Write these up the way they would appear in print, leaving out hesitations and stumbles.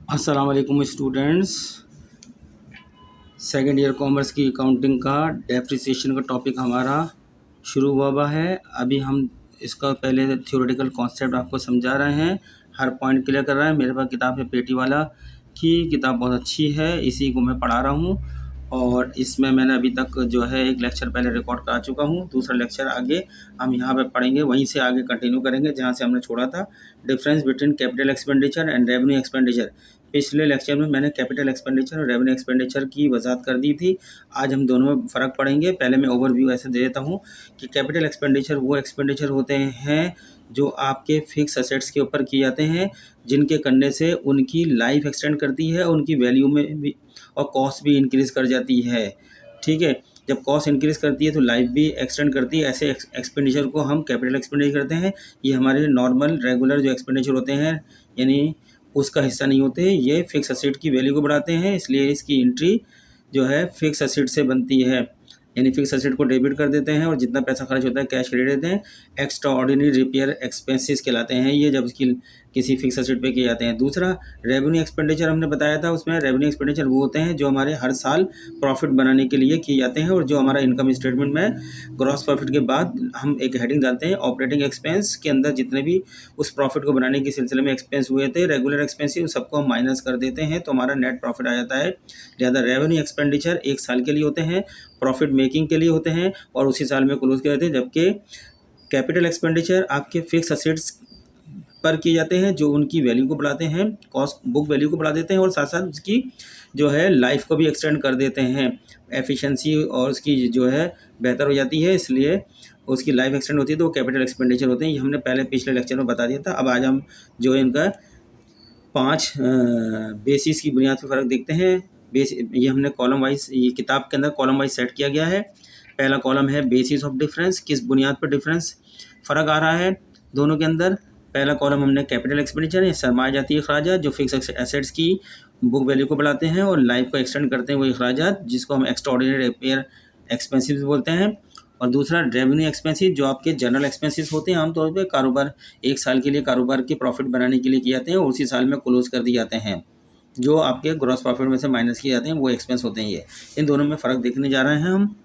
अस्सलाम वालेकुम students. Second year commerce की अकाउंटिंग का डेप्रिसिएशन का टॉपिक हमारा शुरू हुआ है। अभी हम इसका पहले थ्योरेटिकल कॉन्सेप्ट आपको समझा रहे हैं, हर पॉइंट क्लियर कर रहे हैं। मेरे पास किताब है पेटी वाला की, किताब बहुत अच्छी है, इसी को मैं पढ़ा रहा हूँ। और इसमें मैंने अभी तक जो है एक लेक्चर पहले रिकॉर्ड करा चुका हूँ, दूसरा लेक्चर आगे हम यहाँ पे पढ़ेंगे, वहीं से आगे कंटिन्यू करेंगे जहाँ से हमने छोड़ा था। Difference between capital expenditure and revenue expenditure. पिछले लेक्चर में मैंने कैपिटल एक्सपेंडिचर और रेवेन्यू एक्सपेंडिचर की वजाहत कर दी थी। आज हम दोनों में फ़र्क पढ़ेंगे। पहले मैं ओवरव्यू ऐसे दे देता हूँ कि कैपिटल एक्सपेंडिचर वो एक्सपेंडिचर होते हैं जो आपके फिक्स असेट्स के ऊपर किए जाते हैं, जिनके करने से उनकी लाइफ एक्सटेंड करती है, उनकी वैल्यू में भी और कॉस्ट भी इंक्रीज़ कर जाती है। ठीक है, जब कॉस्ट इंक्रीज़ करती है तो लाइफ भी एक्सटेंड करती है। ऐसे एक्सपेंडिचर को हम कैपिटल एक्सपेंडिचर करते हैं। ये हमारे नॉर्मल रेगुलर जो एक्सपेंडिचर होते हैं यानी उसका हिस्सा नहीं होते, ये फिक्स असेट की वैल्यू को बढ़ाते हैं, इसलिए इसकी एंट्री जो है फिक्स असेट से बनती है। यानी फिक्स असेट को डेबिट कर देते हैं और जितना पैसा खर्च होता है कैश क्रेडिट देते हैं। एक्स्ट्रा ऑर्डिनरी रिपेयर एक्सपेंसेस कहलाते हैं ये, जब इसकी किसी फिक्स असेट पे किए जाते हैं। दूसरा रेवेन्यू एक्सपेंडिचर हमने बताया था, उसमें रेवेन्यू एक्सपेंडिचर वो होते हैं जो हमारे हर साल प्रॉफिट बनाने के लिए किए जाते हैं, और जो हमारा इनकम स्टेटमेंट में ग्रॉस प्रॉफिट के बाद हम एक हेडिंग डालते हैं ऑपरेटिंग एक्सपेंस के अंदर जितने भी उस प्रॉफिट को बनाने के सिलसिले में एक्सपेंस हुए थे, रेगुलर एक्सपेंसिव, सबको हम माइनस कर देते हैं तो हमारा नेट प्रॉफिट आ जाता है। ज़्यादा रेवेन्यू एक्सपेंडिचर एक साल के लिए होते हैं, प्रॉफिट मेकिंग के लिए होते हैं और उसी साल में क्लोज किए जाते हैं, जबकि कैपिटल एक्सपेंडिचर आपके फिक्स असेट्स पर किए जाते हैं जो उनकी वैल्यू को बढ़ाते हैं, कॉस्ट बुक वैल्यू को बढ़ा देते हैं और साथ साथ उसकी जो है लाइफ को भी एक्सटेंड कर देते हैं। एफिशिएंसी और उसकी जो है बेहतर हो जाती है, इसलिए उसकी लाइफ एक्सटेंड होती है, तो वो कैपिटल एक्सपेंडिचर होते हैं। ये हमने पहले पिछले लेक्चर में बता दिया था। अब आज हम जो है इनका 5 बेसिस की बुनियाद पर फ़र्क देखते हैं। ये हमने कॉलम वाइज, ये किताब के अंदर कॉलम वाइज सेट किया गया है। पहला कॉलम है बेसिस ऑफ डिफरेंस, किस बुनियाद पर डिफरेंस फ़र्क आ रहा है दोनों के अंदर। पहला कॉलम हमने कैपिटल एक्सपेंडिचर है, सरमाया जाती है अखराजात जो फिक्स एसेट्स की बुक वैल्यू को बढ़ाते हैं और लाइफ को एक्सटेंड करते हैं, वो अखराजात जिसको हम एक्स्ट्राऑर्डिनरी रिपेयर एक्सपेंसिव बोलते हैं। और दूसरा रेवेन्यू एक्सपेंसिव जो आपके जनरल एक्सपेंसिस होते हैं, आमतौर पे कारोबार एक साल के लिए कारोबार के प्रॉफिट बनाने के लिए किए जाते हैं और उसी साल में क्लोज कर दिए जाते हैं, जो आपके ग्रॉस प्रॉफिट में से माइनस किए जाते हैं, वो एक्सपेंस होते हैं। ये इन दोनों में फ़र्क देखने जा रहे हैं हम।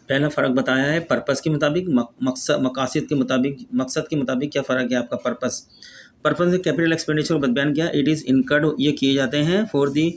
पहला फ़र्क बताया है पर्पस के मुताबिक, मकासद के मुताबिक, मकसद के मुताबिक क्या फ़र्क है आपका पर्पस। पर्पस में कैपिटल एक्सपेंडिचर को बयान किया, इट इज़ इनकर्ड, ये किए जाते हैं for the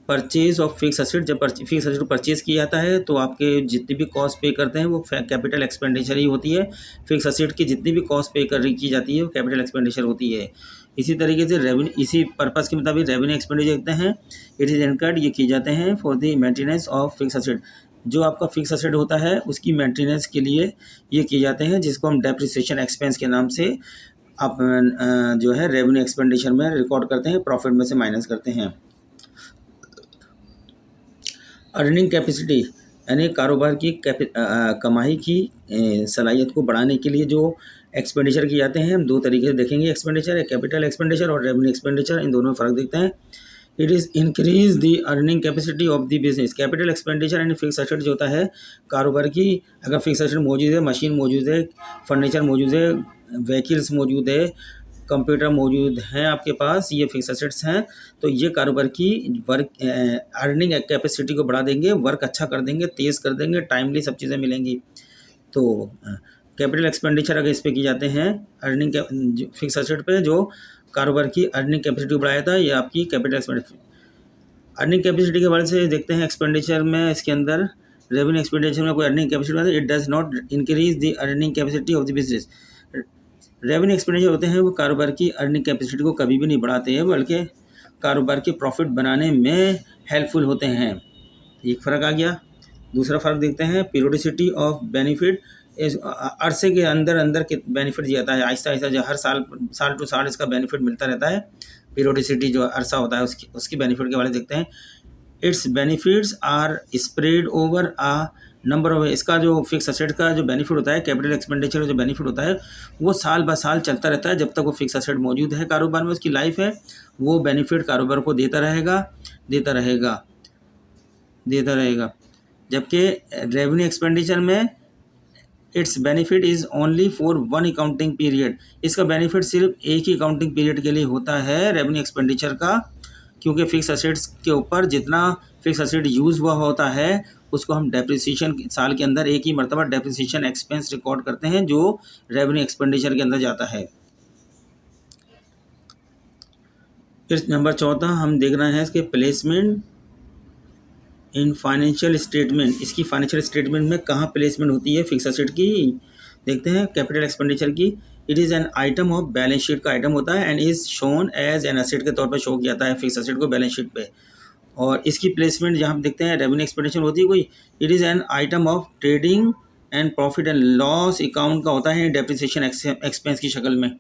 purchase of fix asset. जब फिक्स असेट परचेज किया जाता है तो आपके जितनी भी कॉस्ट पे करते हैं वो कैपिटल एक्सपेंडिचर ही होती है। फिक्स असेट की जितनी भी कॉस्ट पे की जाती है वो कैपिटल एक्सपेंडिचर होती है। इसी तरीके से रेवेन्यू, इसी पर्पस के मुताबिक रेवेन्यू एक्सपेंडिचर कहते हैं, इट इज़ इनकर्ड, ये किए जाते हैं for the maintenance of fix asset. जो आपका फिक्स असेट होता है उसकी मेंटेनेंस के लिए ये किए जाते हैं, जिसको हम डेप्रिसिएशन एक्सपेंस के नाम से आप जो है रेवेन्यू एक्सपेंडिचर में रिकॉर्ड करते हैं, प्रॉफिट में से माइनस करते हैं। अर्निंग कैपेसिटी यानी कारोबार की कमाई की सलाहियत को बढ़ाने के लिए जो एक्सपेंडिचर किए जाते हैं, हम दो तरीके से देखेंगे एक्सपेंडिचर है, कैपिटल एक्सपेंडिचर और रेवेन्यू एक्सपेंडिचर, इन दोनों में फ़र्क देखते हैं। It is increase the earning capacity of the business. Capital expenditure यानी फिक्स असेट जो होता है कारोबार की, अगर फिक्स असेट मौजूद है, मशीन मौजूद है, फर्नीचर मौजूद है, व्हीकल्स मौजूद है, कंप्यूटर मौजूद हैं आपके पास, ये फिक्स असेट्स हैं, तो ये कारोबार की वर्क अर्निंग कैपेसिटी को बढ़ा देंगे, वर्क अच्छा कर देंगे, तेज़ कर देंगे, टाइमली सब चीज़ें मिलेंगी। तो कैपिटल एक्सपेंडिचर अगर इस पे की जाते हैं अर्निंग फिक्स असेट पे, जो कारोबार की अर्निंग कैपेसिटी बढ़ाया था, ये आपकी कैपिटल एक्सपेंडिचर। अर्निंग कैपेसिटी के बारे से देखते हैं एक्सपेंडिचर में, इसके अंदर रेवेन्यू एक्सपेंडिचर में कोई earning capacity, it does not increase the earning capacity of the business. Revenue expenditure होते हैं वो कारोबार की अर्निंग कैपेसिटी को कभी भी नहीं बढ़ाते हैं, बल्कि कारोबार के प्रॉफिट बनाने में हेल्पफुल होते हैं। एक फ़र्क आ गया। दूसरा फ़र्क देखते हैं पीरियोडिसिटी ऑफ बेनिफिट। अरसे के अंदर अंदर के बेनिफिट दिया जाता है, आहिस्ता आहिस्ता जो हर साल टू साल इसका बेनिफिट मिलता रहता है। पीरियोडिसिटी जो अरसा होता है उसकी बेनिफिट के बारे में देखते हैं। Its benefits are spread over a number of, इसका जो फिक्स असेट का जो बेनिफिट होता है, कैपिटल एक्सपेंडिचर का जो बेनिफिट होता है वो साल ब साल चलता रहता है। जब तक वो फिक्स असेट मौजूद है कारोबार में, उसकी लाइफ है, वो बेनिफिट कारोबार को देता रहेगा देता रहेगा देता रहेगा। जबकि रेवेन्यू एक्सपेंडिचर में it's benefit is only for one accounting period. इसका बेनिफिट सिर्फ एक ही अकाउंटिंग पीरियड के लिए होता है रेवेन्यू एक्सपेंडिचर का, क्योंकि फिक्स असेट्स के ऊपर जितना फिक्स असेट यूज़ हुआ होता है उसको हम डेप्रिसिएशन साल के अंदर एक ही मरतबा डेप्रिसिएशन एक्सपेंस रिकॉर्ड करते हैं जो रेवेन्यू एक्सपेंडिचर के अंदर जाता है। फिर नंबर चौथा हम देख रहे हैं इसके प्लेसमेंट इन फाइनेंशियल स्टेटमेंट। इसकी फाइनेंशियल स्टेटमेंट में कहाँ प्लेसमेंट होती है फिक्स असेट की, देखते हैं। कैपिटल एक्सपेंडिचर की, it is an item of balance sheet का आइटम होता है and is shown as an asset के तौर पर शो किया जाता है फिक्स असेट को बैलेंस शीट पे। और इसकी प्लेसमेंट जहाँ हम देखते हैं रेवेन्यू एक्सपेंडिचर होती है कोई, it is an item of trading and profit and loss account का होता है डेप्रिसिएशन एक्सपेंस की शक्ल में,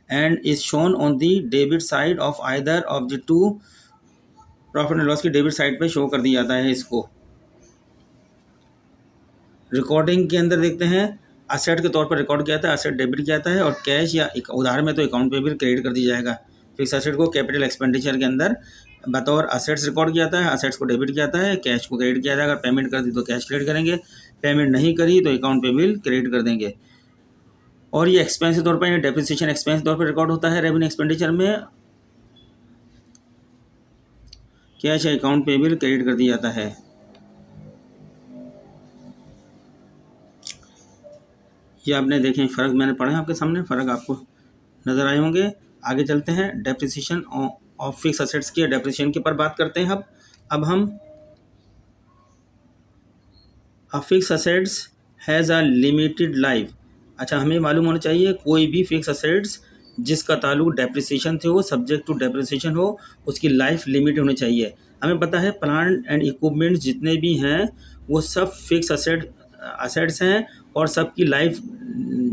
and is shown on the debit side of either of the two. Profit and loss की डेबिट साइड पे शो कर दिया जाता है इसको। रिकॉर्डिंग के अंदर देखते हैं असेट के तौर पर रिकॉर्ड किया जाता है, असेट डेबिट किया जाता है, और कैश या उधार में तो अकाउंट पे भी क्रेडिट कर दिया जाएगा। फिक्स असेट को कैपिटल एक्सपेंडिचर के अंदर बतौर असेट्स रिकॉर्ड किया जाता है, असेट्स को डेबिट किया जाता है, कैश को क्रेडिट किया जाएगा। पेमेंट कर दी तो कैश क्रेडिट करेंगे, पेमेंट नहीं करी तो अकाउंट पे बिल क्रेडिट कर देंगे। और ये एक्सपेंस के तौर पर, डेप्रिसिएशन एक्सपेंस के तौर पर रिकॉर्ड होता है रेवेन्यू एक्सपेंडिचर में, कैश या अकाउंट पे बिल क्रेडिट कर दिया जाता है। ये आपने देखें फ़र्क मैंने पढ़े आपके सामने, फ़र्क आपको नज़र आए होंगे। आगे चलते हैं, डेप्रिसिएशन ऑफ फिक्स असेट्स की डेप्रिसिएशन के ऊपर बात करते हैं। अब हम fix assets has a limited life. अच्छा, हमें मालूम होना चाहिए कोई भी फिक्स असेट्स जिसका ताल्लुक डेप्रिसिएशन से हो, सब्जेक्ट टू डेप्रिसिएशन हो, उसकी लाइफ लिमिट होनी चाहिए। हमें पता है प्लांट एंड इक्विपमेंट जितने भी हैं वो सब फिक्स असेट्स हैं और सबकी लाइफ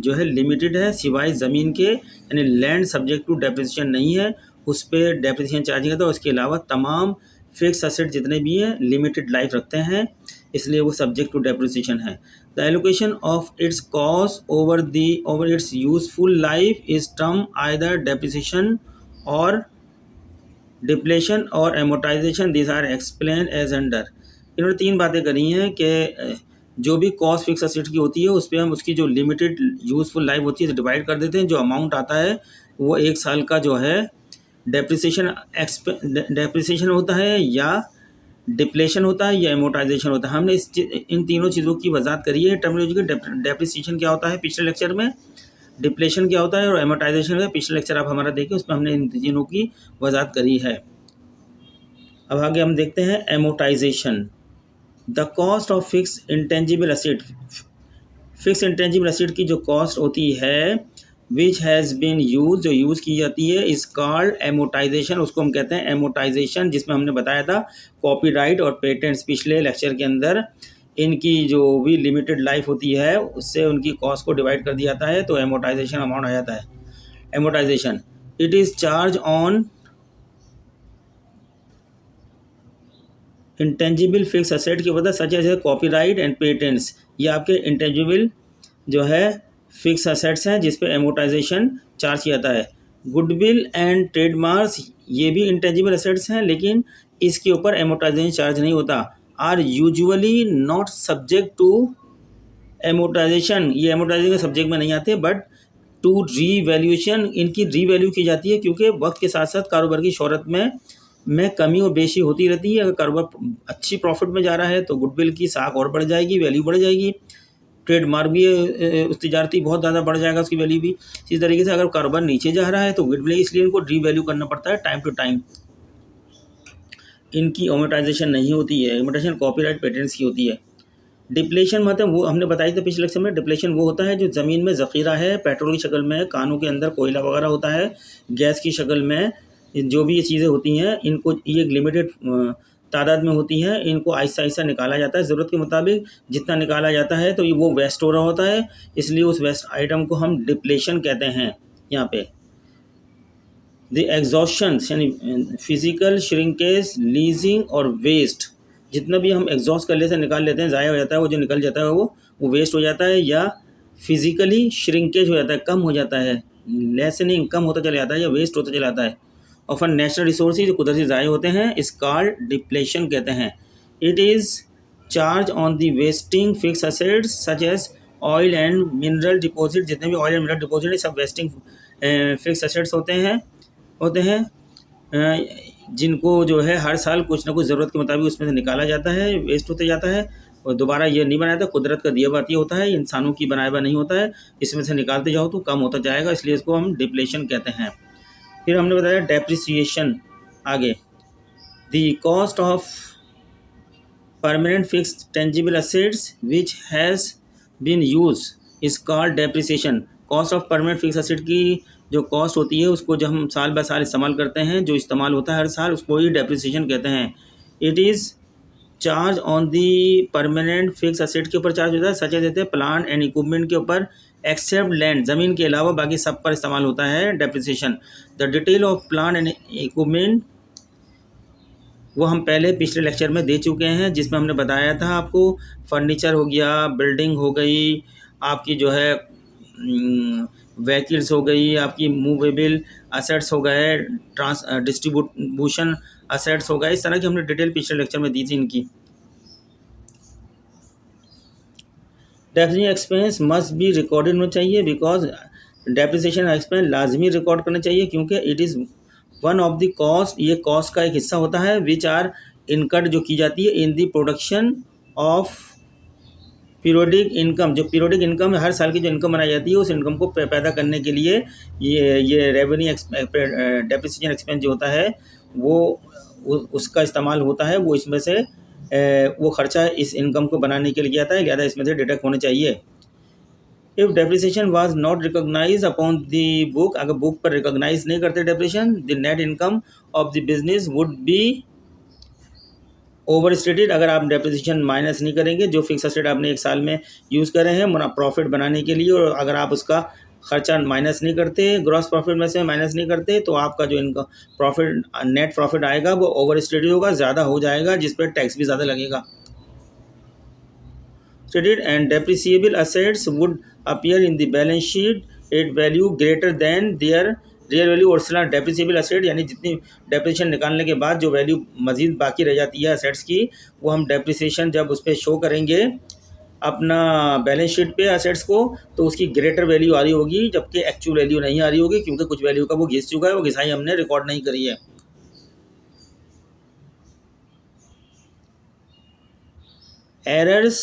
जो है लिमिटेड है, सिवाय ज़मीन के, यानी लैंड सब्जेक्ट टू डेप्रिसिएशन नहीं है, उस पर डेप्रिसिएशन चार्ज करता है। उसके अलावा तमाम फिक्स असेट जितने भी हैं लिमिटेड लाइफ रखते हैं, इसलिए वो सब्जेक्ट टू डेप्रिसिएशन है। The allocation of its cost over its useful life is term either depreciation और डिप्लेशन और amortisation. This are explain as under. इन्होंने तीन बातें करी हैं कि जो भी कॉस्ट फिक्स असेट की होती है उस पर हम उसकी जो लिमिटेड यूजफुल लाइफ होती है डिवाइड कर देते हैं, जो अमाउंट आता है वो एक साल का जो है डेप्रिसिएशन होता है या डिप्लेशन होता है या एमोटाइजेशन होता है। हमने इन तीनों चीज़ों की वजाहत करी है टर्मिनोलॉजी की। डेप्रिसिएशन क्या होता है पिछले लेक्चर में, डिप्लेशन क्या होता है और एमोटाइजेशन का पिछले लेक्चर आप हमारा देखें, उसमें हमने इन तीनों की वजाहत करी है। अब आगे हम देखते हैं amortisation. The cost of fix intangible asset, fix intangible asset की जो कॉस्ट होती है विच हैज़ बीन यूज, जो यूज़ की जाती है, इज़ कॉल्ड एमोटाइजेशन। उसको हम कहते हैं एमोटाइजेशन, जिसमें हमने बताया था कॉपीराइट और पेटेंट्स पिछले लेक्चर के अंदर, इनकी जो भी लिमिटेड लाइफ होती है उससे उनकी कॉस्ट को डिवाइड कर दिया जाता है तो एमोटाइजेशन अमाउंट आ जाता है। Amortisation, it is charge on intangible fix asset की वजह सच है कॉपीराइट एंड पेटेंट्स, ये आपके इंटेंजिबल जो है फिक्स असेट्स हैं जिस पे एमोटाइजेशन चार्ज किया जाता है। गुडविल एंड ट्रेडमार्क्स, ये भी इंटेंजिबल असेट्स हैं लेकिन इसके ऊपर एमोटाइजेशन चार्ज नहीं होता। Are usually not subject to amortisation, ये एमोटाइजेशन के सब्जेक्ट में नहीं आते, बट टू रीवैल्यूएशन, इनकी रीवैल्यू की जाती है क्योंकि वक्त के साथ साथ कारोबार की शोहरत में कमी और बेशी होती रहती है। अगर कारोबार अच्छी प्रॉफिट में जा रहा है तो गुडविल की साख और बढ़ जाएगी, वैल्यू बढ़ जाएगी। ट्रेडमार्क भी उस तिजारती बहुत ज़्यादा बढ़ जाएगा उसकी वैल्यू भी। इसी तरीके से अगर कारोबार नीचे जा रहा है तो गुडविल, इसलिए इनको रीवैल्यू करना पड़ता है टाइम टू टाइम। इनकी एमोटाइजेशन नहीं होती है, एमोटाइजेशन कॉपीराइट पेटेंट्स की होती है। डिप्लेशन मतलब वो हमने बताई थी पिछले लेक्चर में, डिप्लेशन वो होता है जो ज़मीन में ज़ख़ीरा है, पेट्रोल की शक्ल में, कानों के अंदर कोयला वगैरह होता है, गैस की शक्ल में, जो भी ये चीज़ें होती हैं इनको ये लिमिटेड तादाद में होती हैं, इनको आहिस्ता आहिस्ता निकाला जाता है ज़रूरत के मुताबिक। जितना निकाला जाता है तो ये वो वेस्ट हो रहा होता है, इसलिए उस वेस्ट आइटम को हम डिप्लेशन कहते हैं। यहाँ पे द एग्जॉस्शंस यानी फिज़िकल श्रिंकेज, लीजिंग और वेस्ट, जितना भी हम एग्जॉस्ट कर लेते हैं, निकाल लेते हैं, ज़ाया हो जाता है, वो जो निकल जाता है वो वेस्ट हो जाता है या फिज़िकली श्रिंकेज हो जाता है, कम हो जाता है, लेसनिंग कम होता चला जाता है या वेस्ट होता चला जाता है। और फिर नेचुरल रिसोर्सेज जो कुदरती ज़ाया होते हैं इस कॉल्ड डिप्लेशन कहते हैं। It is charge on the wasting fix assets such as oil and mineral deposit, जितने भी ऑयल एंड मिनरल डिपॉजिट है सब वेस्टिंग फिक्स एसेट्स होते हैं जिनको जो है हर साल कुछ ना कुछ ज़रूरत के मुताबिक उसमें से निकाला जाता है, वेस्ट होते जाता है और दोबारा ये नहीं बनाया था। कुदरत का दिया बात ये होता है, इंसानों की बनाया हुआ नहीं होता है। इसमें से निकालते जाओ तो कम होता जाएगा, इसलिए इसको हम डिप्लेशन कहते हैं। फिर हमने बताया डेप्रिसिएशन आगे, the cost of permanent fixed tangible assets which has been use is called depreciation. Cost of permanent fix asset की जो कॉस्ट होती है उसको जब हम साल बाय साल इस्तेमाल करते हैं, जो इस्तेमाल होता है हर साल, उसको ही डेप्रिसिएशन कहते हैं। It is charge on the permanent fix asset के ऊपर चार्ज होता है, सच देते हैं प्लांट एंड इक्विपमेंट के ऊपर, एक्सेप्ट लैंड, ज़मीन के अलावा बाकी सब पर इस्तेमाल होता है depreciation. The detail of plant and equipment वो हम पहले पिछले लेक्चर में दे चुके हैं, जिसमें हमने बताया था आपको फर्नीचर हो गया, बिल्डिंग हो गई, आपकी जो है व्हीकल्स हो गई, आपकी मूवेबल असेट्स हो गए, डिस्ट्रीब्यूशन असेट्स हो गए, इस तरह की हमने डिटेल पिछले लेक्चर में दी थी इनकी। Depreciation expense must be recorded होना चाहिए, बिकॉज डेप्रिसिएशन एक्सपेंस लाजमी रिकॉर्ड करना चाहिए, क्योंकि it is one of the cost, ये कॉस्ट का एक हिस्सा होता है, विच आर इनकट जो की जाती है in the production of periodic income. जो पीरियोडिक इनकम हर साल की जो इनकम बनाई जाती है, उस इनकम को पैदा करने के लिए ये रेवेन्यू डेप्रिसिएशन एक्सपेंस जो होता है वो उसका इस्तेमाल होता है, वो इसमें से वो खर्चा इस इनकम को बनाने के लिए किया जाता है, लिहाजा इसमें से डिडक्ट होने चाहिए। If depreciation was not recognise upon the book, अगर बुक पर रिकॉग्नाइज नहीं करते depreciation, the net income of the business would be overstated. अगर आप डेप्रिसिएशन माइनस नहीं करेंगे, जो फिक्स एसेट आपने एक साल में यूज़ कर रहे हैं प्रॉफिट बनाने के लिए, और अगर आप उसका खर्चा माइनस नहीं करते, ग्रॉस प्रॉफिट में से माइनस नहीं करते, तो आपका जो इनका प्रॉफिट नेट प्रॉफिट आएगा वो ओवर स्टेटेड होगा, ज़्यादा हो जाएगा, जिस पर टैक्स भी ज़्यादा लगेगा। Stated and depreciable assets would appear in the balance sheet at value greater than their real value. और सिला डेप्रिसिएबल असेट यानी जितनी डेप्रिसिएशन निकालने के बाद जो वैल्यू मजीद बाकी रह जाती है असेट्स की, वो हम डेप्रिसिएशन जब उस पर शो करेंगे अपना बैलेंस शीट पे असेट्स को, तो उसकी ग्रेटर वैल्यू आ रही होगी, जबकि एक्चुअल वैल्यू नहीं आ रही होगी, क्योंकि कुछ वैल्यू का वो घिस चुका है, वो घिसाई हमने रिकॉर्ड नहीं करी है। Errors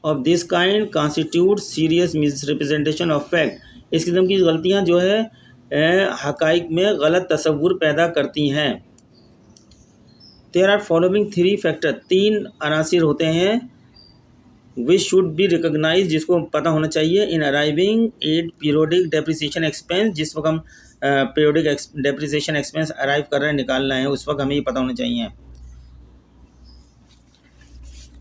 of this kind constitute serious misrepresentation of fact. इस किस्म की गलतियाँ जो है हकाइक में गलत तस्वुर पैदा करती हैं। देयर आर फॉलोइंग 3 फैक्टर, 3 अनासिर होते हैं, विच शुड बी रिकॉग्नाइज, जिसको पता होना चाहिए in arriving at periodic depreciation expense. जिस वक्त हम पीरियोडिक डेप्रिसिएशन एक्सपेंस अराइव कर रहे हैं, निकालना है, उस वक्त हमें ये पता होना चाहिए।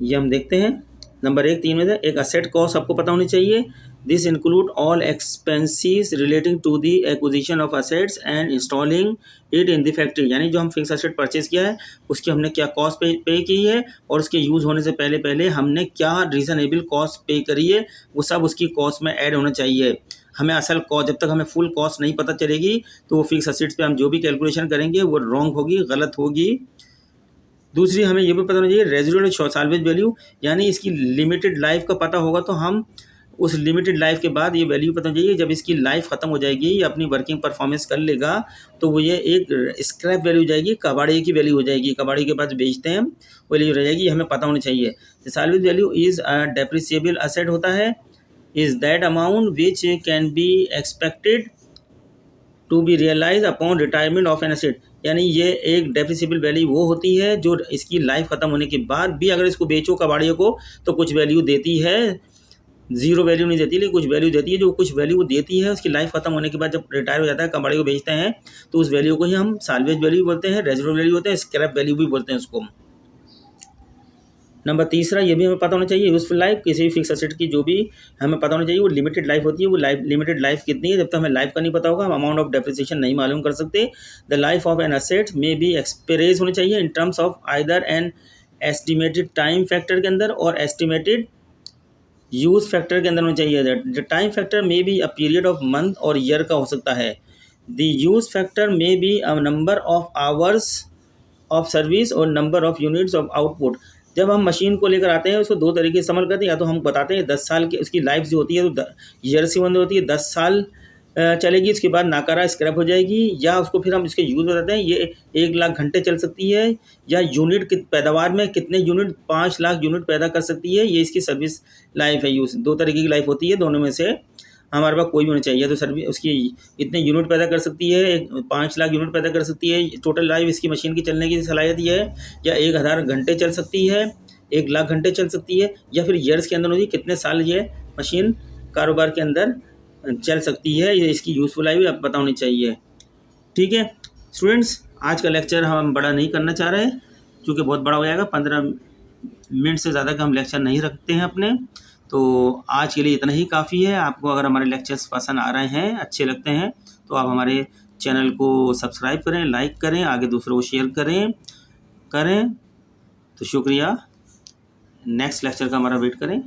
ये हम देखते हैं। नंबर 1 3 में से एक असेट कॉस्ट आपको पता होनी चाहिए। This include all expenses relating to the acquisition of assets and installing it in the factory. यानी जो हम फिक्स असेट परचेज किया है, उसकी हमने क्या कॉस्ट पे की है, और उसके यूज़ होने से पहले हमने क्या रीज़नेबल कॉस्ट पे करी है, वो सब उसकी कॉस्ट में ऐड होना चाहिए। हमें असल कॉस्ट, जब तक हमें फुल कॉस्ट नहीं पता चलेगी, तो वो फिक्स असेट्स पे हम जो भी कैलकुलेशन करेंगे वो रॉन्ग होगी, गलत होगी। दूसरी, हमें ये भी पता होना चाहिए रेजिडुअल साल्वेज वैल्यू, यानी इसकी लिमिटेड लाइफ का पता होगा, तो हम उस लिमिटेड लाइफ के बाद ये वैल्यू पता होना चाहिए। जब इसकी लाइफ ख़त्म हो जाएगी, ये अपनी वर्किंग परफॉर्मेंस कर लेगा, तो वो ये एक स्क्रैप वैल्यू हो जाएगी, कबाड़ी की वैल्यू हो जाएगी, कबाड़ी के पास बेचते हैं वो वैल्यू रह जाएगी, हमें पता होना चाहिए। Salvage value is a depreciable asset होता है, is that amount which can be expected to be realise upon retirement of an asset. यानी ये एक डेप्रिसिएबल वैल्यू वो होती है जो इसकी लाइफ ख़त्म होने के बाद भी अगर इसको बेचो कबाड़ियों को, तो कुछ वैल्यू देती है, जीरो वैल्यू नहीं देती, लेकिन कुछ वैल्यू देती है। जो कुछ वैल्यू देती है, उसकी लाइफ खत्म होने के बाद जब रिटायर हो जाता है, कबाड़ी को बेचते हैं, तो उस वैल्यू को ही हम साल्वेज वैल्यू बोलते हैं, रेजिडुअल वैल्यू होते हैं, स्क्रैप वैल्यू भी बोलते हैं उसको। नंबर तीसरा, ये भी हमें पता होना चाहिए, यूजफुल लाइफ किसी भी फिक्स एसेट की जो भी हमें पता होना चाहिए, वो लिमिटेड लाइफ होती है। वो लिमिटेड लाइफ कितनी है, जब तक हमें लाइफ का नहीं पता होगा, हम अमाउंट ऑफ डेप्रिसिएशन नहीं मालूम कर सकते। The life of an asset में भी एक्सप्रेस होनी चाहिए in terms of either an estimated time factor के अंदर और एस्टिमेटेड यूज फैक्टर के अंदर होना चाहिए। द टाइम फैक्टर में भी a period of month or year का हो सकता है। द यूज फैक्टर में भी a number of hours of service or number of units of output. जब हम मशीन को लेकर आते हैं उसको दो तरीके से अमल करते हैं, या तो हम बताते हैं 10 साल की उसकी लाइफ जो होती है तो ईयर से बंद होती है, 10 साल चलेगी, उसके बाद नाकारा स्क्रैप हो जाएगी, या उसको फिर हम इसके यूज़ बताते हैं ये 1 लाख घंटे चल सकती है, या यूनिट पैदावार में कितने यूनिट 5 लाख यूनिट पैदा कर सकती है, ये इसकी सर्विस लाइफ है। यूज़ दो तरीके की लाइफ होती है, दोनों में से हमारे पास कोई भी होना चाहिए। तो सर्विस उसकी इतने यूनिट पैदा कर सकती है, 5 लाख यूनिट पैदा कर सकती है, टोटल लाइफ इसकी मशीन की चलने की सलाहियत ये है, या 1000 घंटे चल सकती है, 1 लाख घंटे चल सकती है, या फिर ईयर्स के अंदर होती है कितने साल ये मशीन कारोबार के अंदर चल सकती है, ये इसकी यूज़फुल लाइफ अब पता होनी चाहिए। ठीक है स्टूडेंट्स, आज का लेक्चर हम बड़ा नहीं करना चाह रहे क्योंकि बहुत बड़ा हो जाएगा, 15 मिनट से ज़्यादा का हम लेक्चर नहीं रखते हैं अपने। तो आज के लिए इतना ही काफ़ी है। आपको अगर हमारे लेक्चर्स पसंद आ रहे हैं, अच्छे लगते हैं, तो आप हमारे चैनल को सब्सक्राइब करें, लाइक करें, आगे दूसरों को शेयर करें। तो शुक्रिया, नेक्स्ट लेक्चर का हमारा वेट करें।